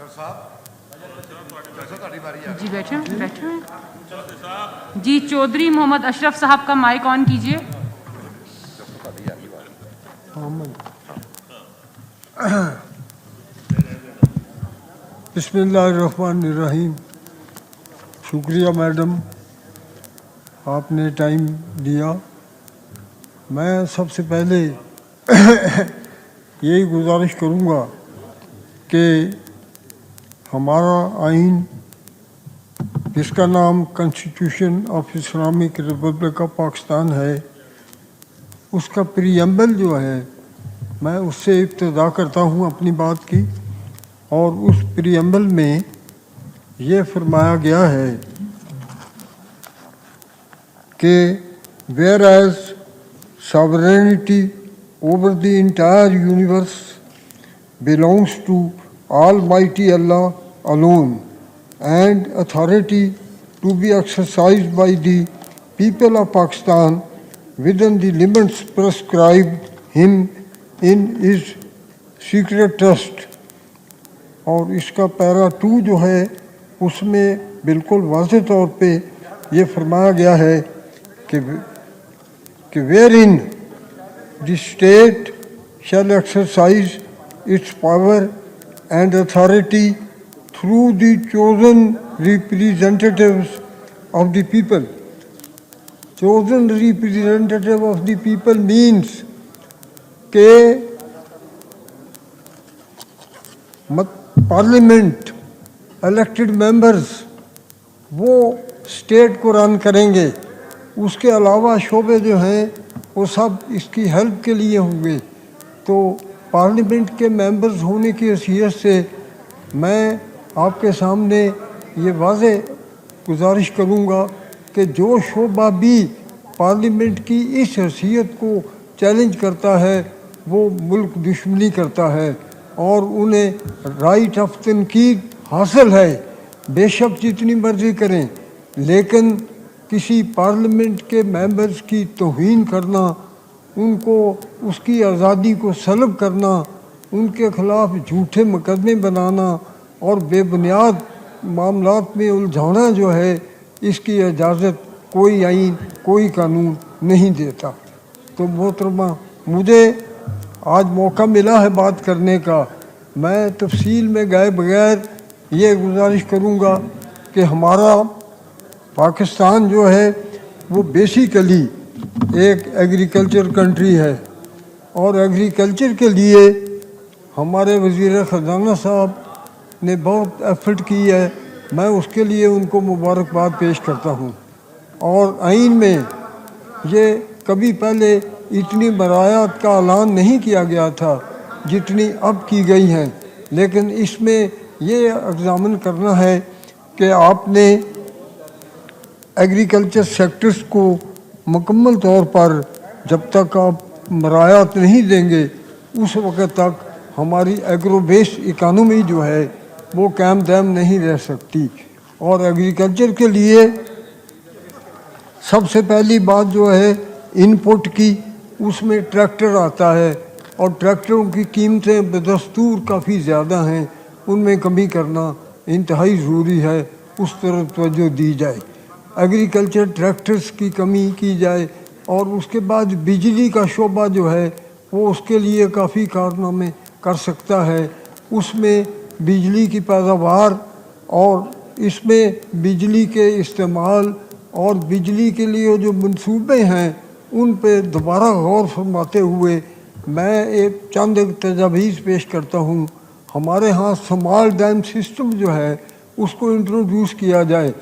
जी बैठे बैठे जी। चौधरी मोहम्मद अशरफ साहब का माइक ऑन कीजिए। बिस्मिल्लाहिर्रहमानिर्रहीम। शुक्रिया मैडम, आपने टाइम दिया। मैं सबसे पहले यही गुजारिश करूँगा कि हमारा आइन जिसका नाम constitution of Islamic Republic of Pakistan है, उसका प्रीएम्बल जो है, मैं उससे इब्तिदा करता हूँ अपनी बात की। और उस प्रीएम्बल में ये फरमाया गया है कि whereas sovereignty over the entire universe belongs to Almighty Allah alone, and authority to be exercised by the people of Pakistan within the limits prescribed him in his secret trust. और इसका para 2 जो है उसमें बिल्कुल वाज़ेह तौर पे ये फरमाया गया है कि wherein the state shall exercise its power and authority through the chosen representatives of the people. Chosen representative of the people means कि पार्लियामेंट इलेक्टेड मेंबर्स वो स्टेट को रन करेंगे। उसके अलावा शोबे जो हैं वो सब इसकी हेल्प के लिए होंगे। तो पार्लियामेंट के मेंबर्स होने की हैसियत से मैं आपके सामने ये वाज़ेह गुजारिश करूँगा कि जो शोबा भी पार्लियामेंट की इस हैसियत को चैलेंज करता है वो मुल्क दुश्मनी करता है और उन्हें राइट ऑफ तनकीद हासिल है। बेशक जितनी मर्ज़ी करें, लेकिन किसी पार्लियामेंट के मेंबर्स की तौहीन करना, उनको उसकी आज़ादी को सलब करना, उनके ख़िलाफ़ झूठे मुकदमे बनाना और बेबुनियाद मामलात में उलझाना जो है, इसकी इजाज़त कोई आइन कोई कानून नहीं देता। तो मोहतरमा, मुझे आज मौका मिला है बात करने का। मैं तफसील में गए बगैर ये गुजारिश करूँगा कि हमारा पाकिस्तान जो है वो बेसिकली एक एग्रीकल्चर कंट्री है और एग्रीकल्चर के लिए हमारे वज़ीर ख़ज़ाना साहब ने बहुत एफर्ट की है। मैं उसके लिए उनको मुबारकबाद पेश करता हूँ। और आइन में ये कभी पहले इतनी बरायात का ऐलान नहीं किया गया था जितनी अब की गई हैं, लेकिन इसमें ये एग्जामिन करना है कि आपने एग्रीकल्चर सेक्टर्स को मुकम्मल तौर पर जब तक आप बरायात नहीं देंगे उस वक़्त तक हमारी एग्रो बेस्ड इकानमी जो है वो कायम दायम नहीं रह सकती। और एग्रीकल्चर के लिए सबसे पहली बात जो है इनपुट की, उसमें ट्रैक्टर आता है और ट्रैक्टरों की कीमतें बदस्तूर काफ़ी ज़्यादा हैं। उनमें कमी करना इंतहाई ज़रूरी है, उस तरफ तवज्जो दी जाए। एग्रीकल्चर ट्रैक्टर्स की कमी की जाए और उसके बाद बिजली का शोबा जो है वो उसके लिए काफ़ी कारनामे कर सकता है। उसमें बिजली की पैदावार और इसमें बिजली के इस्तेमाल और बिजली के लिए जो मंसूबे हैं उन पे दोबारा गौर फरमाते हुए मैं एक चंद तजावीज़ पेश करता हूँ। हमारे यहाँ स्मॉल डैम सिस्टम जो है उसको इंट्रोड्यूस किया जाए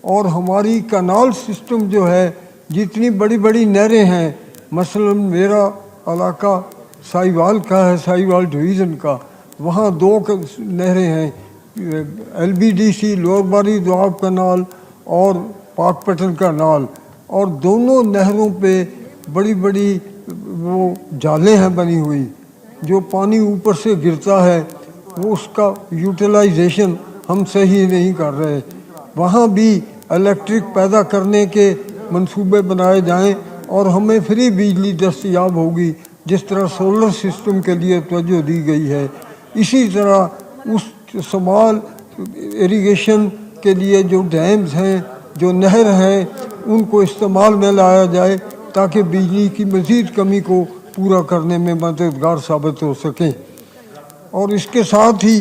और हमारी कनाल सिस्टम जो है, जितनी बड़ी बड़ी नहरें हैं, मसलन मेरा इलाका साहिवाल का है, साहिवाल डिवीज़न का, वहाँ 2 नहरें हैं, LBDC लोअर बारी दोआब कनाल और पाकपटन कनाल, और दोनों नहरों पे बड़ी बड़ी वो जालें हैं बनी हुई। जो पानी ऊपर से गिरता है वो उसका यूटिलाइजेशन हम सही नहीं कर रहे। वहाँ भी इलेक्ट्रिक पैदा करने के मंसूबे बनाए जाएं और हमें फ्री बिजली दस्तयाब होगी, जिस तरह सोलर सिस्टम के लिए तवज्जो दी गई है। इसी तरह उस इस्तेमाल इरिगेशन के लिए जो डैम्स हैं, जो नहर हैं, उनको इस्तेमाल में लाया जाए ताकि बिजली की मज़ीद कमी को पूरा करने में मददगार साबित हो सकें। और इसके साथ ही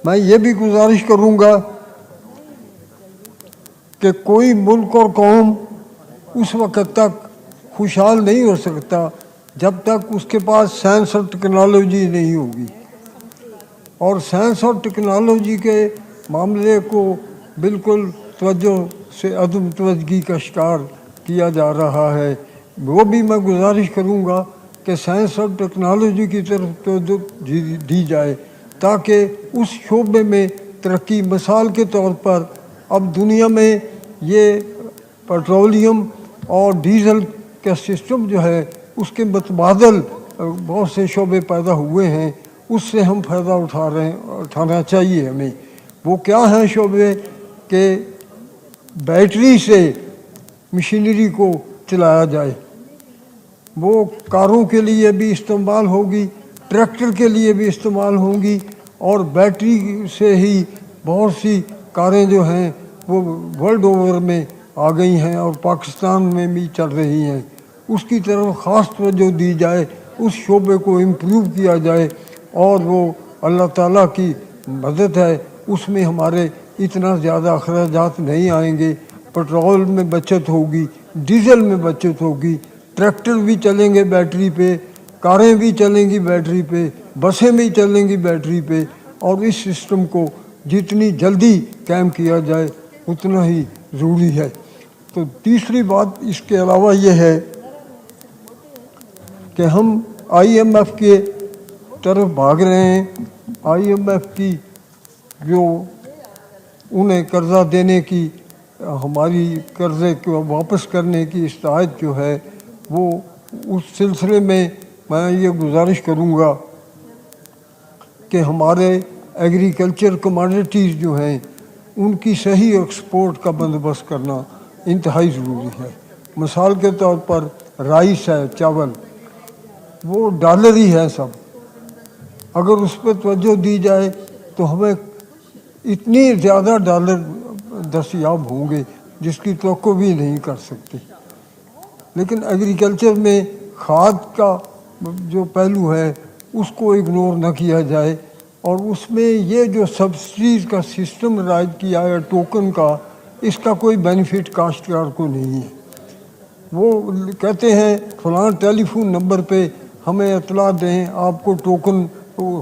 मैं ये भी गुजारिश करूँगा कि कोई मुल्क और कौम उस वक़्त तक खुशहाल नहीं हो सकता जब तक उसके पास साइंस और टेक्नोलॉजी नहीं होगी। और साइंस और टेक्नोलॉजी के मामले को बिल्कुल तवज्जो से अदम तवज्जगी का शिकार किया जा रहा है। वो भी मैं गुजारिश करूँगा कि साइंस और टेक्नोलॉजी की तरफ तवज्जो दी जाए ताकि उस शोबे में तरक्की, मिसाल के तौर पर अब दुनिया में ये पेट्रोलियम और डीज़ल का सिस्टम जो है उसके मुतबादल बहुत से शोबे पैदा हुए हैं, उससे हम फ़ायदा उठाना चाहिए हमें। वो क्या हैं शोबे कि बैटरी से मशीनरी को चलाया जाए, वो कारों के लिए भी इस्तेमाल होगी, ट्रैक्टर के लिए भी इस्तेमाल होंगी और बैटरी से ही बहुत सी कारें जो हैं वो वर्ल्ड ओवर में आ गई हैं और पाकिस्तान में भी चल रही हैं। उसकी तरफ ख़ास तवज्जो दी जाए, उस शोबे को इम्प्रूव किया जाए और वो अल्लाह ताला की मदद है, उसमें हमारे इतना ज़्यादा अखराजात नहीं आएंगे। पेट्रोल में बचत होगी, डीज़ल में बचत होगी, ट्रैक्टर भी चलेंगे बैटरी पे, कारें भी चलेंगी बैटरी पे, बसें भी चलेंगी बैटरी पे। और इस सिस्टम को जितनी जल्दी कायम किया जाए उतना ही ज़रूरी है। तो तीसरी बात इसके अलावा ये है कि हम IMF के तरफ भाग रहे हैं। IMF की जो उन्हें कर्ज़ा देने की, हमारी कर्ज़े को वापस करने की इस्ताहत जो है, वो उस सिलसिले में मैं ये गुजारिश करूँगा कि हमारे एग्रीकल्चर कमोडिटीज़ जो हैं उनकी सही एक्सपोर्ट का बंदोबस्त करना इंतहाई ज़रूरी है। मिसाल के तौर पर राइस है, चावल, वो डॉलर ही है सब। अगर उस पर तवज्जो दी जाए तो हमें इतनी ज़्यादा डॉलर दस्तयाब होंगे जिसकी तवक्को भी नहीं कर सकते। लेकिन एग्रीकल्चर में खाद का जो पहलू है उसको इग्नोर न किया जाए और उसमें ये जो सब्सिडीज़ का सिस्टम राइज किया है टोकन का, इसका कोई बेनिफिट काश्तकार को नहीं है। वो कहते हैं फलां टेलीफोन नंबर पे हमें इतला दें, आपको टोकन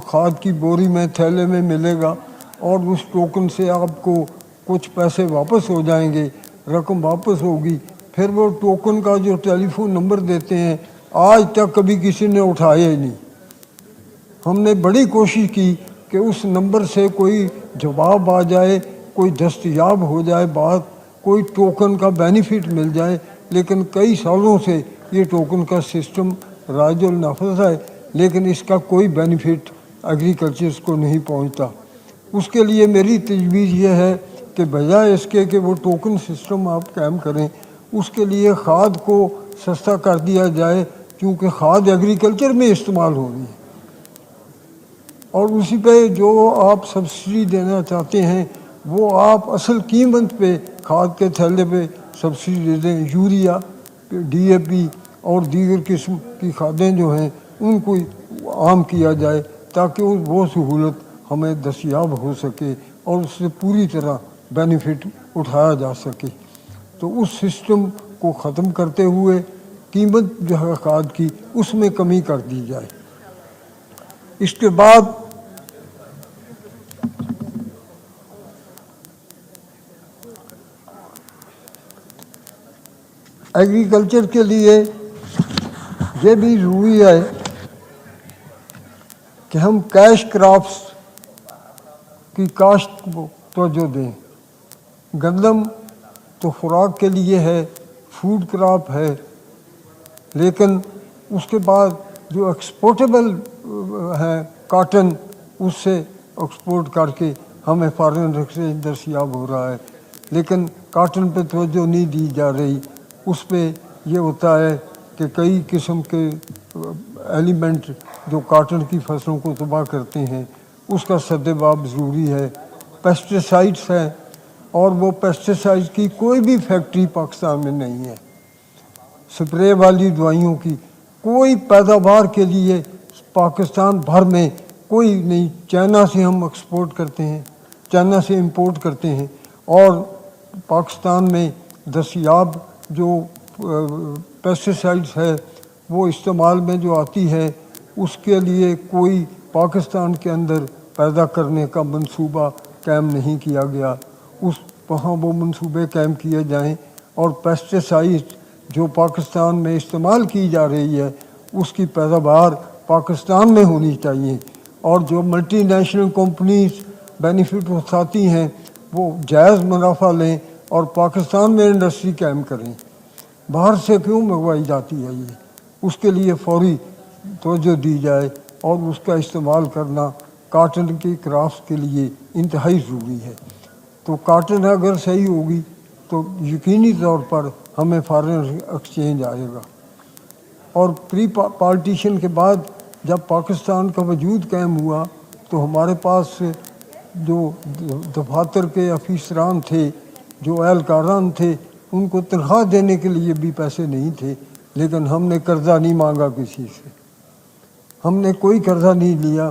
खाद की बोरी में थैले में मिलेगा और उस टोकन से आपको कुछ पैसे वापस हो जाएंगे, रकम वापस होगी। फिर वो टोकन का जो टेलीफोन नंबर देते हैं आज तक कभी किसी ने उठाया ही नहीं। हमने बड़ी कोशिश की कि उस नंबर से कोई जवाब आ जाए, कोई दस्तयाब हो जाए बात, कोई टोकन का बेनिफिट मिल जाए, लेकिन कई सालों से ये टोकन का सिस्टम राजुल नफज है, लेकिन इसका कोई बेनिफिट एग्रीकल्चर्स को नहीं पहुंचता। उसके लिए मेरी तजवीज़ ये है कि बजाय इसके कि वो टोकन सिस्टम आप कायम करें, उसके लिए खाद को सस्ता कर दिया जाए, क्योंकि खाद एग्रीकल्चर में इस्तेमाल हो रही है और उसी पे जो आप सब्सिडी देना चाहते हैं वो आप असल कीमत पे खाद के थैले पे सब्सिडी दे दें। यूरिया, DAP और दीगर किस्म की खादें जो हैं उनको आम किया जाए ताकि वो सहूलत हमें दस्तयाब हो सके और उससे पूरी तरह बेनिफिट उठाया जा सके। तो उस सिस्टम को ख़त्म करते हुए कीमत जो है खाद की उसमें कमी कर दी जाए। इसके बाद एग्रीकल्चर के लिए ये भी ज़रूरी है कि हम कैश क्रॉप्स की काश्त को तवज्जो दें। गंदम तो खुराक के लिए है, फूड क्रॉप है, लेकिन उसके बाद जो एक्सपोर्टेबल है कॉटन, उससे एक्सपोर्ट करके हमें फॉरेन एक्सचेंज दस्तयाब हो रहा है, लेकिन कॉटन पे तवज्जो नहीं दी जा रही। उस पे ये होता है कि कई किस्म के एलिमेंट जो कॉटन की फसलों को तबाह करते हैं उसका सद्देबाब ज़रूरी है। पेस्टिसाइड्स हैं और वो पेस्टिसाइड्स की कोई भी फैक्ट्री पाकिस्तान में नहीं है। स्प्रे वाली दवाइयों की कोई पैदावार के लिए पाकिस्तान भर में कोई नहीं। चाइना से हम एक्सपोर्ट करते हैं, चाइना से इंपोर्ट करते हैं, और पाकिस्तान में दस्तयाब जो पेस्टिसाइड्स है वो इस्तेमाल में जो आती है उसके लिए कोई पाकिस्तान के अंदर पैदा करने का मंसूबा कायम नहीं किया गया। वहाँ वो मंसूबे कायम किए जाएं और पेस्टिसाइड जो पाकिस्तान में इस्तेमाल की जा रही है उसकी पैदावार पाकिस्तान में होनी चाहिए। और जो मल्टी नेशनल कंपनीज बेनिफिट उठाती हैं वो जायज़ मुनाफा लें और पाकिस्तान में इंडस्ट्री कायम करें। बाहर से क्यों मंगवाई जाती है ये, उसके लिए फौरी तवज्जो दी जाए और उसका इस्तेमाल करना काटन की क्राफ्ट के लिए इंतहाई ज़रूरी है। तो काटन अगर सही होगी तो यकीनी तौर पर हमें फॉरेन एक्सचेंज आएगा। और प्री पार्टीशन के बाद जब पाकिस्तान का वजूद कायम हुआ तो हमारे पास जो दफातर के अफीसरान थे, जो एहलकारान थे, उनको तनख्वाह देने के लिए भी पैसे नहीं थे। लेकिन हमने कर्जा नहीं मांगा किसी से, हमने कोई कर्जा नहीं लिया।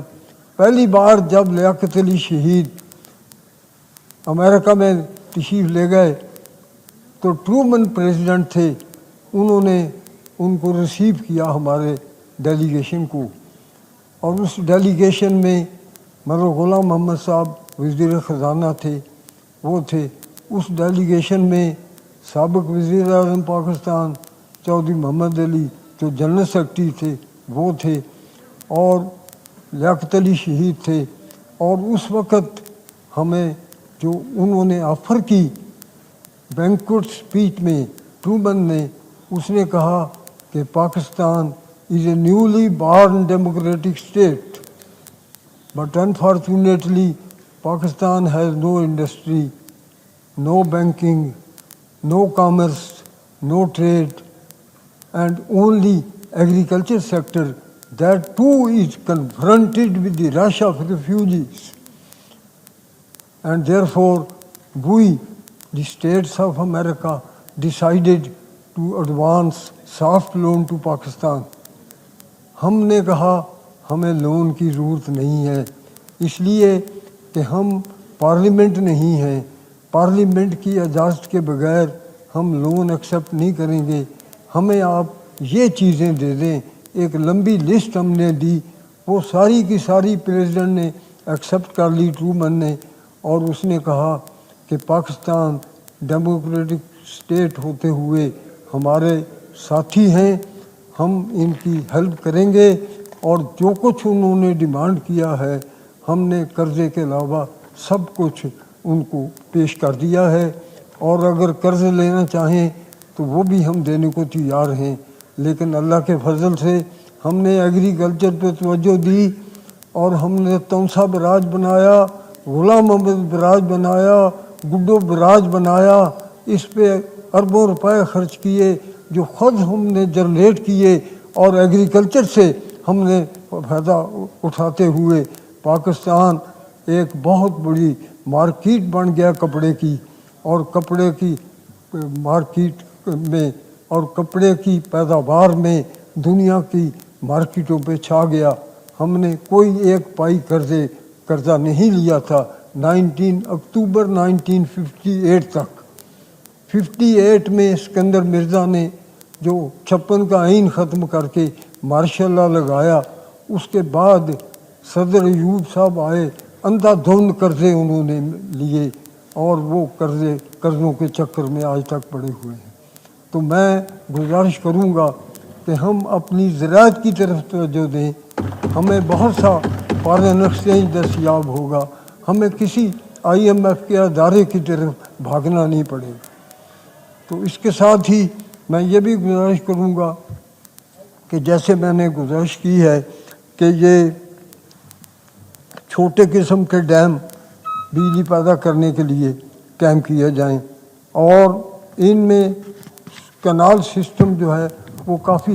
पहली बार जब लियाकत अली शहीद अमेरिका में तशरीफ़ ले गए तो ट्रूमन प्रेसिडेंट थे, उन्होंने उनको रिसीव किया हमारे डेलीगेशन को। और उस डेलीगेशन में मगर ग़ुलाम मोहम्मद साहब वज़ीर ख़ज़ाना थे, वो थे। उस डेलीगेशन में साबिक़ वज़ीर आज़म पाकिस्तान चौधरी मोहम्मद अली जो जनरल सेक्रेटरी थे वो थे, और लियाकत अली शहीद थे। और उस वक़्त हमें जो उन्होंने ऑफ़र की बैंक्वेट स्पीच में ट्रूमन ने, उसने कहा कि Pakistan is a newly born democratic state but unfortunately Pakistan has no industry, no banking, no commerce, no trade and only agriculture sector, that too is confronted with the rush of refugees. And therefore we, the states of America, decided to advance soft loan to Pakistan. हमने कहा हमें loan की ज़रूरत नहीं है, इसलिए कि हम पार्लियामेंट नहीं हैं, पार्लियामेंट की इजाज़त के बगैर हम लोन एक्सेप्ट नहीं करेंगे, हमें आप ये चीज़ें दे दें। एक लंबी लिस्ट हमने दी, वो सारी की सारी प्रेसिडेंट ने एक्सेप्ट कर ली, ट्रूमन ने। और उसने कहा कि पाकिस्तान डेमोक्रेटिक स्टेट होते हुए हमारे साथी हैं, हम इनकी हेल्प करेंगे। और जो कुछ उन्होंने डिमांड किया है हमने कर्ज़े के अलावा सब कुछ उनको पेश कर दिया है। और अगर कर्ज़ लेना चाहें तो वो भी हम देने को तैयार हैं। लेकिन अल्लाह के फजल से हमने एग्रीकल्चर पे तवज्जो दी और हमने तौसा बराज बनाया, गुलाम अहमद बराज बनाया, गुड्डो बराज बनाया। इस पे अरबों रुपए खर्च किए जो ख़ुद हमने जनरेट किए, और एग्रीकल्चर से हमने फ़ायदा उठाते हुए पाकिस्तान एक बहुत बड़ी मार्केट बन गया कपड़े की। और कपड़े की मार्केट में और कपड़े की पैदावार में दुनिया की मार्केटों पे छा गया। हमने कोई एक पाई कर्जा नहीं लिया था 19 अक्टूबर 1958 तक। 58 में सिकंदर मिर्ज़ा ने जो 56 का आइन ख़त्म करके मार्शल लॉ लगाया, उसके बाद सदर अयूब साहब आए, अंधाधुंध कर्ज़े उन्होंने लिए और वो कर्ज़ों के चक्कर में आज तक पड़े हुए हैं। तो मैं गुजारिश करूँगा कि हम अपनी ज़राअत की तरफ तवज्जो दें। हमें बहुत सा फॉरेन एक्सचेंज दस्तयाब होगा, हमें किसी IMF के अदारे की तरफ भागना नहीं पड़ेगा। तो इसके साथ ही मैं ये भी गुजारिश करूँगा कि जैसे मैंने गुजारिश की है कि ये छोटे किस्म के डैम बिजली पैदा करने के लिए कायम किए जाएं, और इनमें कैनाल सिस्टम जो है वो काफ़ी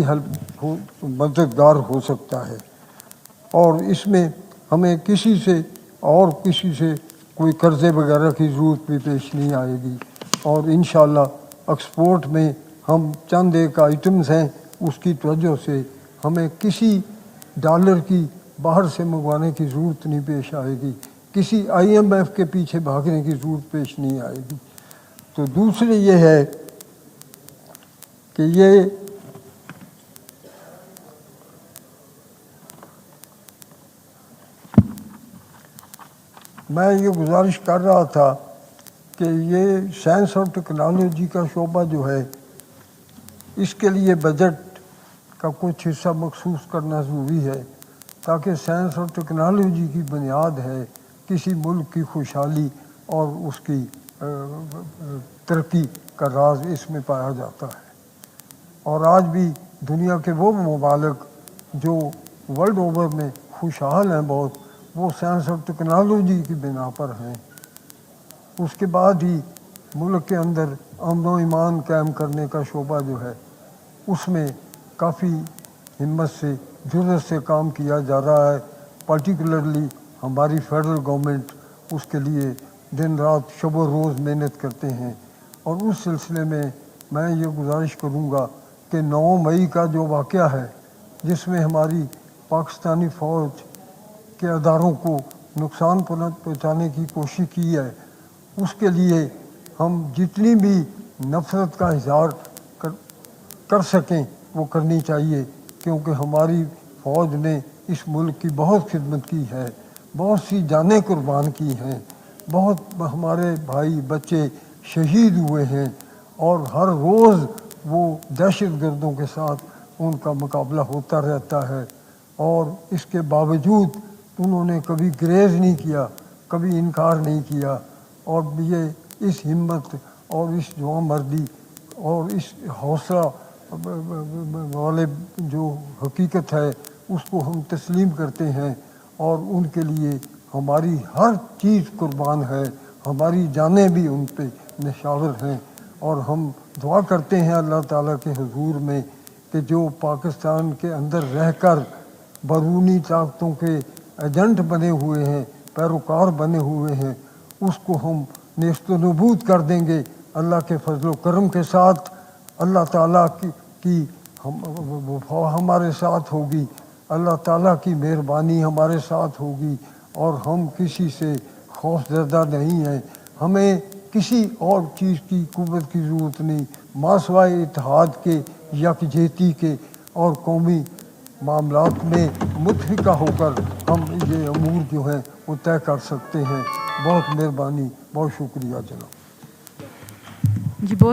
मददगार हो सकता है। और इसमें हमें किसी से اور کسی سے کوئی قرضے وغیرہ کی ضرورت بھی پیش نہیں آئے گی، اور انشاءاللہ ایکسپورٹ میں ہم چند ایک آئٹمز ہیں اس کی توجہ سے ہمیں کسی ڈالر کی باہر سے منگوانے کی ضرورت نہیں پیش آئے گی، کسی IMF کے پیچھے بھاگنے کی ضرورت پیش نہیں آئے گی۔ تو دوسری یہ ہے کہ یہ میں یہ گزارش کر رہا تھا کہ یہ سائنس اور ٹیکنالوجی کا شعبہ جو ہے اس کے لیے بجٹ کا کچھ حصہ مخصوص کرنا ضروری ہے، تاکہ سائنس اور ٹیکنالوجی کی بنیاد ہے کسی ملک کی خوشحالی اور اس کی ترقی کا راز اس میں پایا جاتا ہے۔ اور آج بھی دنیا کے وہ ممالک جو ورلڈ اوور میں خوشحال ہیں بہت، وہ سائنس اور ٹیکنالوجی کی بنا پر ہیں۔ اس کے بعد ہی ملک کے اندر امن و ایمان قائم کرنے کا شعبہ جو ہے اس میں کافی ہمت سے جرأت سے کام کیا جا رہا ہے، پرٹیکولرلی ہماری فیڈرل گورنمنٹ اس کے لیے دن رات شب و روز محنت کرتے ہیں۔ اور اس سلسلے میں میں یہ گزارش کروں گا کہ 9 مئی کا جو واقعہ ہے جس میں ہماری پاکستانی فوج کے اداروں کو نقصان پہنچانے کی کوشش کی ہے، اس کے لیے ہم جتنی بھی نفرت کا اظہار کر سکیں وہ کرنی چاہیے، کیونکہ ہماری فوج نے اس ملک کی بہت خدمت کی ہے، بہت سی جانیں قربان کی ہیں، بہت ہمارے بھائی بچے شہید ہوئے ہیں، اور ہر روز وہ دہشت گردوں کے ساتھ ان کا مقابلہ ہوتا رہتا ہے، اور اس کے باوجود انہوں نے کبھی گریز نہیں کیا، کبھی انکار نہیں کیا۔ اور یہ اس ہمت اور اس جوان مردی اور اس حوصلہ والے جو حقیقت ہے اس کو ہم تسلیم کرتے ہیں، اور ان کے لیے ہماری ہر چیز قربان ہے، ہماری جانیں بھی ان پہ نشاور ہیں۔ اور ہم دعا کرتے ہیں اللہ تعالیٰ کے حضور میں کہ جو پاکستان کے اندر رہ کر بیرونی طاقتوں کے ایجنٹ بنے ہوئے ہیں، پیروکار بنے ہوئے ہیں، اس کو ہم نیست و نابود کر دیں گے اللہ کے فضل و کرم کے ساتھ۔ اللہ تعالیٰ کی ہمارے ساتھ ہوگی، اللہ تعالیٰ کی مہربانی ہمارے ساتھ ہوگی، اور ہم کسی سے خوف زدہ نہیں ہیں۔ ہمیں کسی اور چیز کی قوت کی ضرورت نہیں، ماسوائے اتحاد کے، یکجہتی کے، اور قومی معاملات میں متفقہ ہو کر ہم یہ امور جو ہیں وہ طے کر سکتے ہیں۔ بہت مہربانی، بہت شکریہ جناب۔ جی بہت